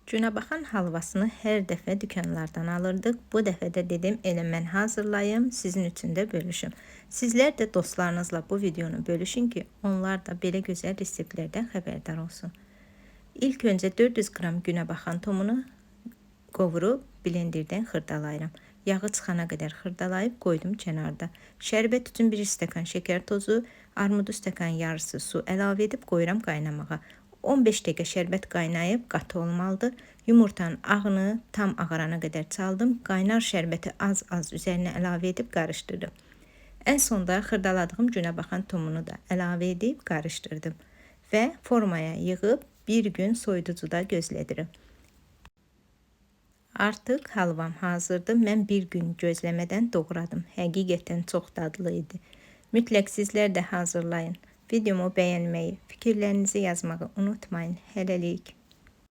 Günəbaxan halvasını hər dəfə dükanlardan alırdıq. Bu dəfə də dedim elə mən hazırlayım, sizin üçün də bölüşüm. Sizlər də dostlarınızla bu videonu bölüşün ki, onlar da belə gözəl reseptlərdən xəbərdar olsun. İlk öncə 400 qram günəbaxan tomunu qovurub blenderdən xırdalayıram. Yağı çıxana qədər xırdalayıb qoydum kənarda. Şərbət üçün 1 stəkan şəkər tozu, armudu stəkan yarısı su əlavə edib qoyuram qaynamağa. 15 dəqiqə şərbət qaynayıb qatı olmalıdır. Yumurtanın ağını tam ağarana qədər çaldım. Qaynar şərbəti az-az üzərinə əlavə edib qarışdırdım. Ən sonda xırdaladığım günəbaxan tomunu da əlavə edib qarışdırdım və formaya yığıb bir gün soyuducuda gözlədirəm. Artıq halvam hazırdır. Mən bir gün gözləmədən doğradım. Həqiqətən çox dadlı idi. Mütləq sizlər də hazırlayın. Videomu bəyənməyi, fikirlərinizi yazmağı unutmayın. Hələlik.